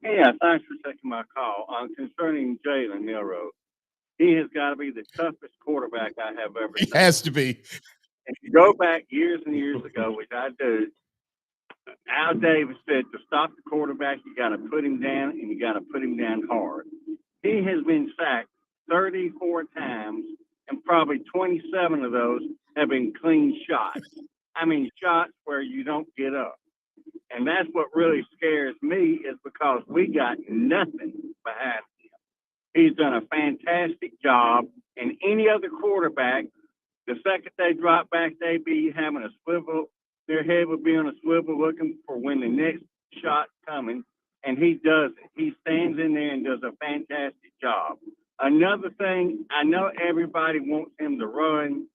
Yeah, thanks for taking my call. Concerning Jalen Milroe, he has got to be the toughest quarterback I have ever seen. He has to be. If you go back years and years ago, which I do, Al Davis said to stop the quarterback, you got to put him down, and you got to put him down hard. He has been sacked 34 times, and probably 27 of those have been clean shots. Shots where you don't get up. And that's what really scares me, is because we got nothing behind him. He's done a fantastic job. And any other quarterback, the second they drop back, they'd be having a swivel. Their head would be on a swivel looking for when the next shot's coming. And he doesn't. He stands in there and does a fantastic job. Another thing, I know everybody wants him to run,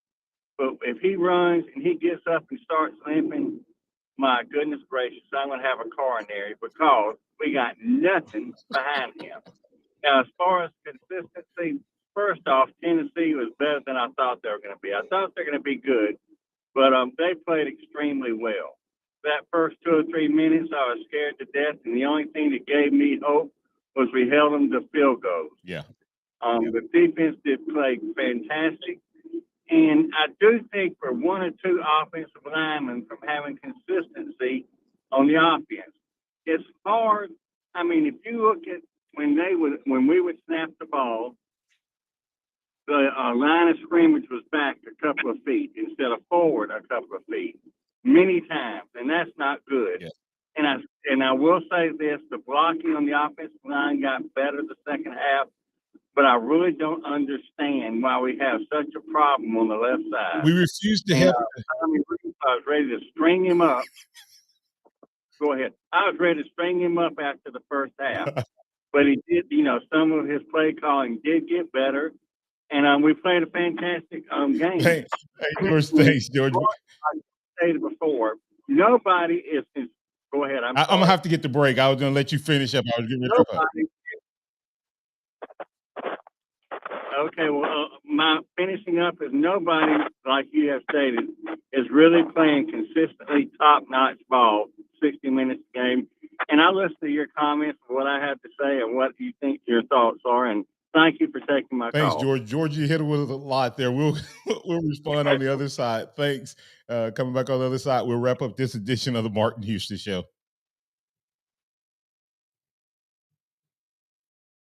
but if he runs and he gets up and starts limping, my goodness gracious, I'm going to have a coronary, because we got nothing behind him. Now, as far as consistency, first off, Tennessee was better than I thought they were going to be. I thought they're going to be good, but they played extremely well. that first 2 or 3 minutes, I was scared to death, and the only thing that gave me hope was we held them to field goals. Yeah. The defense did play fantastic, and I do think for one or two offensive linemen from having consistency on the offense, it's hard. I mean, if you look at when we would snap the ball, the line of scrimmage was back a couple of feet instead of forward a couple of feet many times, and that's not good. Yeah. And I will say this: the blocking on the offensive line got better the second half, but I really don't understand why we have such a problem on the left side. We refuse to help. I was ready to string him up. Go ahead. I was ready to string him up after the first half, but he did. Some of his play calling did get better. And we played a fantastic game. Thanks, George. Like I stated before, nobody is. Go ahead. I'm going to have to get the break. I was going to let you finish up. I was getting ready to Okay, well, my finishing up is nobody, like you have stated, is really playing consistently top-notch ball, 60 minutes a game. And I listen to your comments, what I have to say, and what you think your thoughts are. And thank you for taking my call. Thanks, George. George, you hit it with a lot there. We'll respond on the other side. Thanks. Coming back on the other side, we'll wrap up this edition of the Martin Houston Show.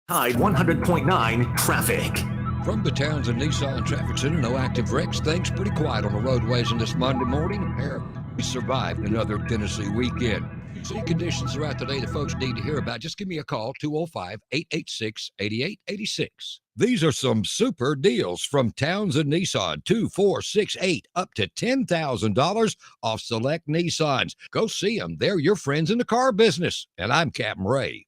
Tide 100.9 traffic. From the Townsend Nissan Traffic Center, no active wrecks. Things pretty quiet on the roadways on this Monday morning. We survived another Tennessee weekend. See conditions throughout the day that folks need to hear about. Just give me a call, 205-886-8886. These are some super deals from Townsend Nissan, 2, 4, 6, 8, up to $10,000 off select Nissans. Go see them. They're your friends in the car business. And I'm Captain Ray.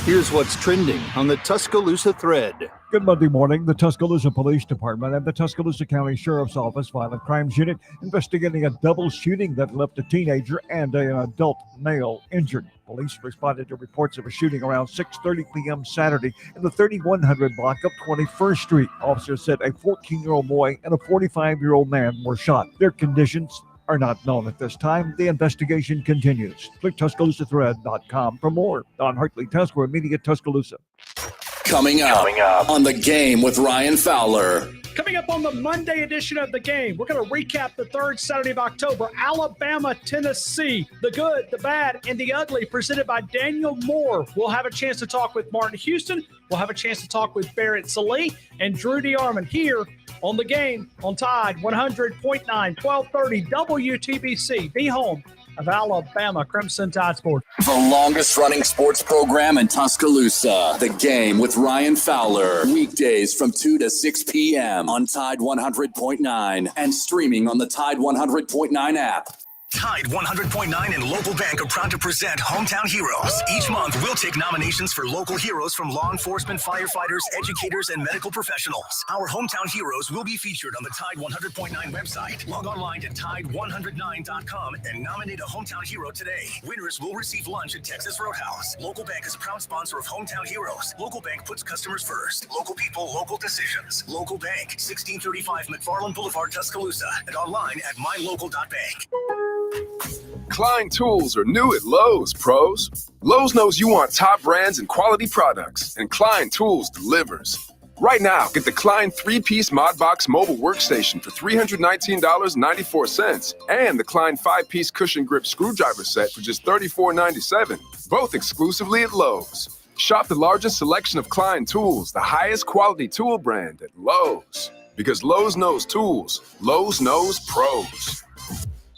Here's what's trending on the Tuscaloosa thread. Good Monday morning. The Tuscaloosa Police Department and the Tuscaloosa County Sheriff's Office Violent Crimes Unit investigating a double shooting that left a teenager and an adult male injured. Police responded to reports of a shooting around 6:30 p.m. Saturday in the 3100 block of 21st Street. Officers said a 14-year-old boy and a 45-year-old man were shot. Their conditions are not known at this time. The investigation continues. Click TuscaloosaThread.com for more. Don Hartley, Tuscaloosa Media, Tuscaloosa. Coming up on The Game with Ryan Fowler. Coming up on the Monday edition of The Game, we're going to recap the third Saturday of October, Alabama, Tennessee, the good, the bad, and the ugly, presented by Daniel Moore. We'll have a chance to talk with Martin Houston. We'll have a chance to talk with Barrett Salee and Drew DeArmond here on The Game on Tide 100.9, 1230 WTBC, the home of Alabama Crimson Tide Sports. The longest running sports program in Tuscaloosa. The Game with Ryan Fowler. Weekdays from 2 to 6 p.m. on Tide 100.9 and streaming on the Tide 100.9 app. Tide 100.9 and Local Bank are proud to present Hometown Heroes. Each month, we'll take nominations for local heroes from law enforcement, firefighters, educators, and medical professionals. Our Hometown Heroes will be featured on the Tide 100.9 website. Log online to Tide109.com and nominate a Hometown Hero today. Winners will receive lunch at Texas Roadhouse. Local Bank is a proud sponsor of Hometown Heroes. Local Bank puts customers first. Local people, local decisions. Local Bank, 1635 McFarland Boulevard, Tuscaloosa, and online at mylocal.bank. Klein tools are new at Lowe's, pros. Lowe's knows you want top brands and quality products, and Klein Tools delivers. Right now, get the Klein 3-piece ModBox mobile workstation for $319.94 and the Klein 5-piece cushion grip screwdriver set for just $34.97, both exclusively at Lowe's. Shop the largest selection of Klein tools, the highest quality tool brand at Lowe's. Because Lowe's knows tools, Lowe's knows pros.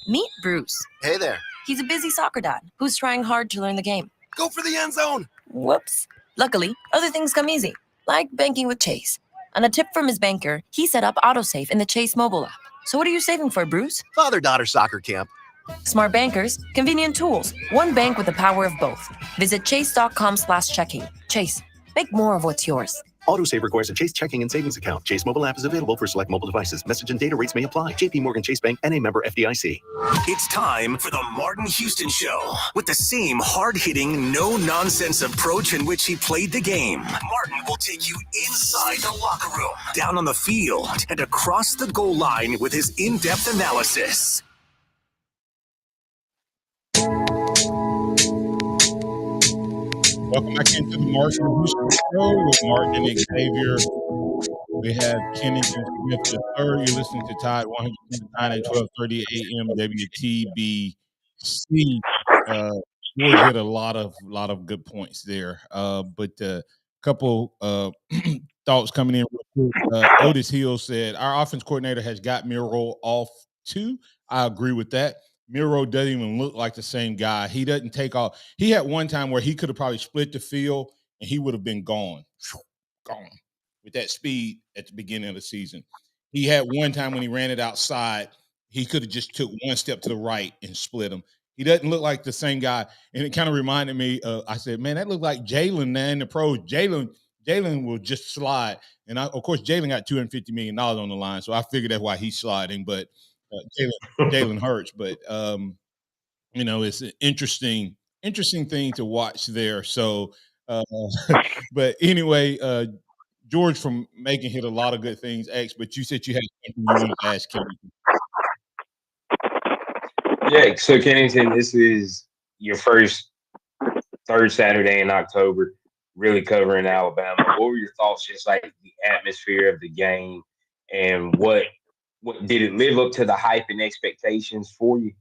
Meet Bruce. Hey there. He's a busy soccer dad who's trying hard to learn the game. Go for the end zone. Whoops. Luckily, other things come easy, like banking with Chase. On a tip from his banker, he set up AutoSave in the Chase mobile app. So what are you saving for, Bruce? Father-daughter soccer camp. Smart bankers, convenient tools, one bank with the power of both. Visit chase.com/checking. Chase, make more of what's yours. AutoSave requires a Chase checking and savings account. Chase mobile app is available for select mobile devices. Message and data rates may apply. JP Morgan Chase Bank, N.A. member FDIC. It's time for the Martin Houston Show. With the same hard-hitting, no-nonsense approach in which he played the game, Martin will take you inside the locker room, down on the field, and across the goal line with his in-depth analysis. Welcome back into the Martin Houston Show with Martin and Xavier. We have Kenningston Smith the third. You're listening to Tide 109 and 12:30 a.m. WTBC. George hit a lot of good points there, but a couple thoughts coming in real quick. Otis Hill said our offense coordinator has got Miro off too. I agree with that. Miro doesn't even look like the same guy. He doesn't take off. He had one time where he could have probably split the field and he would have been gone with that speed at the beginning of the season. He had one time when he ran it outside, he could have just took one step to the right and split him. He doesn't look like the same guy. And it kind of reminded me, I said, man, that looked like Jalen now in the pros. Jalen will just slide. And of course, Jalen got $250 million on the line. So I figured that's why he's sliding. But Jalen hurts. But, it's an interesting thing to watch there. So, but anyway, George from Macon hit a lot of good things, X, but you said you had something you wanted to ask Kenningston. Yeah, so Kenningston, this is your third Saturday in October, really covering Alabama. What were your thoughts, just like the atmosphere of the game, and what did it live up to the hype and expectations for you?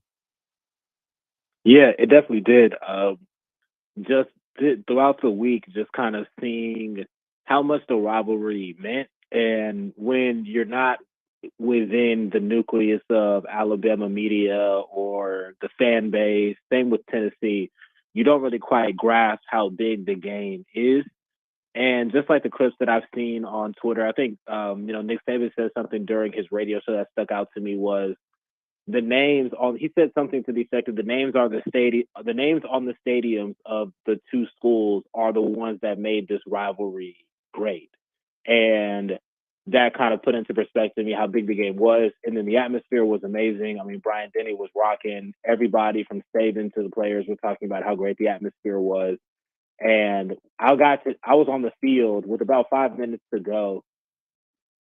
Yeah, it definitely did. Just throughout the week, just kind of seeing how much the rivalry meant. And when you're not within the nucleus of Alabama media or the fan base, same with Tennessee, you don't really quite grasp how big the game is. And just like the clips that I've seen on Twitter, I think, Nick Saban said something during his radio show that stuck out to me was the names on, he said something to the effect of the names on the stadiums of the two schools are the ones that made this rivalry great. And that kind of put into perspective how big the game was. And then the atmosphere was amazing. I mean, Brian Denny was rocking. Everybody from Saban to the players were talking about how great the atmosphere was. And I was on the field with about 5 minutes to go,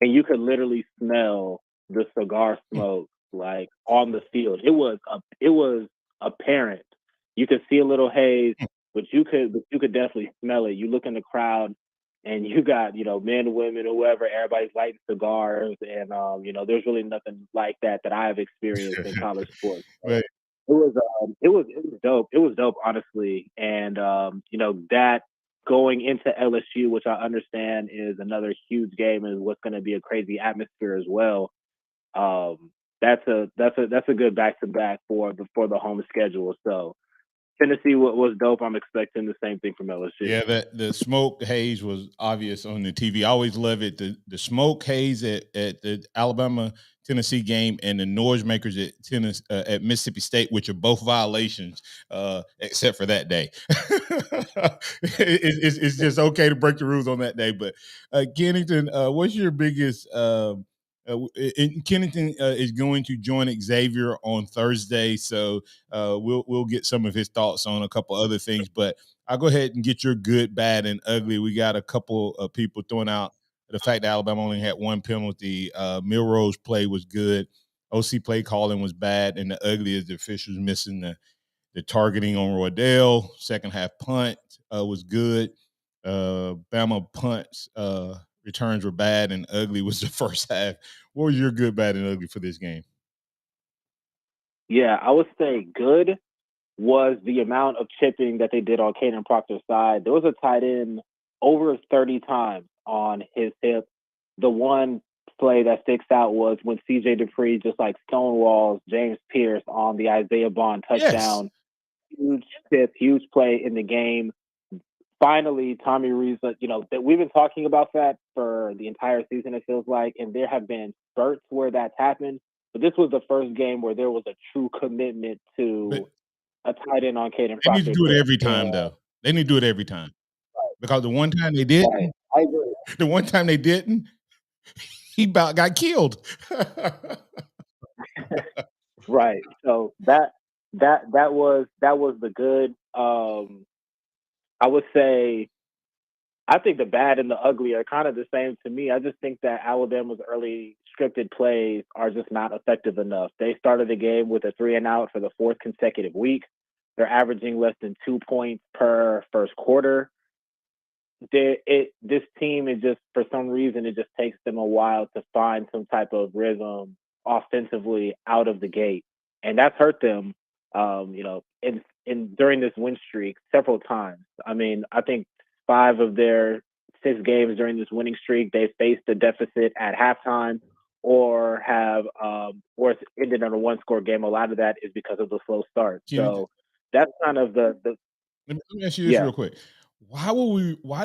and you could literally smell the cigar smoke like on the field. It was apparent. You could see a little haze, but you could definitely smell it. You look in the crowd, and you got men, women, whoever, everybody's lighting cigars, and there's really nothing like that I have experienced in college sports. Right. It was dope. It was dope, honestly. And that going into LSU, which I understand is another huge game and what's going to be a crazy atmosphere as well. That's a good back-to-back for the home schedule. So Tennessee was dope. I'm expecting the same thing from LSU. Yeah, the smoke haze was obvious on the TV. I always love it. The smoke haze at the Alabama Tennessee game and the noisemakers at Mississippi State, which are both violations, except for that day. It's just okay to break the rules on that day. But Kenningston, what's your biggest? Kenningston is going to join Xavier on Thursday, so we'll get some of his thoughts on a couple other things. But I'll go ahead and get your good, bad, and ugly. We got a couple of people throwing out the fact that Alabama only had one penalty. Milroe's play was good. OC play calling was bad, and the ugly is the officials missing the targeting on Roydell. Second half punt was good. Bama punts returns were bad, and ugly was the first half. What was your good, bad, and ugly for this game? Yeah, I would say good was the amount of chipping that they did on Caden Proctor's side. There was a tight end over 30 times on his hip. The one play that sticks out was when C.J. Dupree just like stonewalls James Pierce on the Isaiah Bond touchdown. Yes. Huge chip, huge play in the game. Finally, Tommy Rees, that we've been talking about that for the entire season, it feels like, and there have been spurts where that's happened. But this was the first game where there was a true commitment to a tight end on Caden Proctor. They need to do it every time, though. They need to do it every time. Right. Because the one time they didn't, right. I agree. The one time they didn't, he about got killed. Right. So that was the good. I would say I think the bad and the ugly are kind of the same to me. I just think that Alabama's early scripted plays are just not effective enough. They started the game with a 3-and-out for the fourth consecutive week. They're averaging less than 2 points per first quarter. this team is just, for some reason, it just takes them a while to find some type of rhythm offensively out of the gate, and that's hurt them. In during this win streak several times. I mean, I think 5 of their 6 games during this winning streak, they faced a deficit at halftime, or or it's ended on a 1-score game. A lot of that is because of the slow start. So that's kind of the. Let me ask you this real quick. Why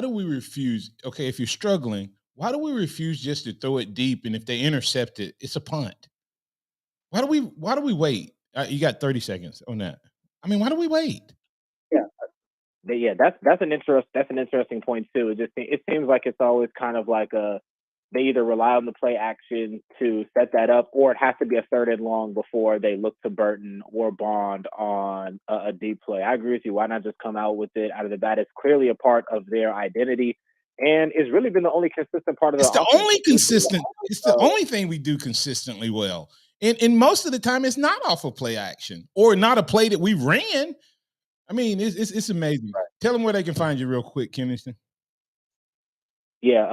do we refuse? Okay, if you're struggling, why do we refuse just to throw it deep? And if they intercept it, it's a punt. Why do we wait? You got 30 seconds on that. I mean, why do we wait? Yeah, that's an interesting point too. It seems like it's always kind of like they either rely on the play action to set that up, or it has to be a 3rd and long before they look to Burton or Bond on a deep play. I agree with you. Why not just come out with it out of the bat? It's clearly a part of their identity, and it's really been the only consistent part of It's the only consistent. It's the only thing we do consistently well. And most of the time, it's not off of play action or not a play that we ran. I mean, it's amazing. Right. Tell them where they can find you real quick, Kenningston. Yeah,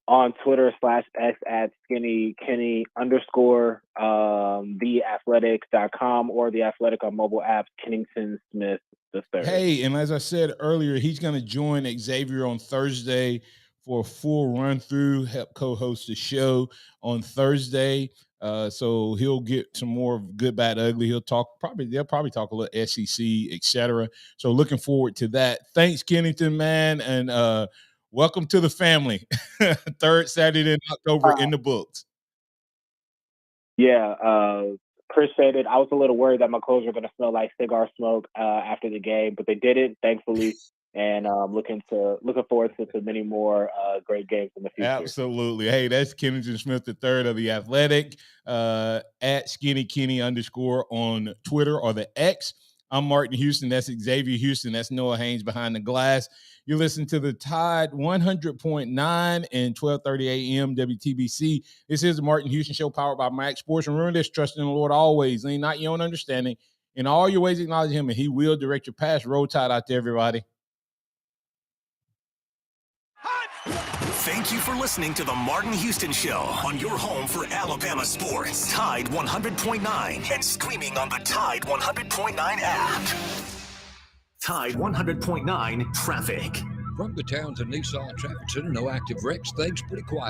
on Twitter /X at skinnykenny _ theathletics.com or The Athletic on mobile apps, Kenningston Smith III. Hey, and as I said earlier, he's going to join Xavier on Thursday for a full run through, help co-host the show on Thursday. So he'll get some more good, bad, ugly. They'll probably talk a little SEC, etc. So looking forward to that. Thanks, Kenningston, man, and welcome to the family. 3rd Saturday in October in the books. Yeah, appreciate it. I was a little worried that my clothes were going to smell like cigar smoke after the game, but they didn't, thankfully. And looking forward to many more great games in the future. Absolutely. Hey, that's Kenningston Smith III of The Athletic, at SkinnyKenny _ on Twitter or the X. I'm Martin Houston. That's Xavier Houston. That's Noah Haynes behind the glass. You're listening to the Tide 100.9 and 12:30 a.m. WTBC. This is the Martin Houston Show, powered by MaXSports. And remember this: trust in the Lord always. Lean not your own understanding. In all your ways, acknowledge Him, and He will direct your path. Roll Tide out there, everybody. Thank you for listening to the Martin Houston Show on your home for Alabama sports. Tide 100.9 and streaming on the Tide 100.9 app. Tide 100.9 traffic. From the Townsend Nissan Traffic Center, no active wrecks. Things pretty quiet.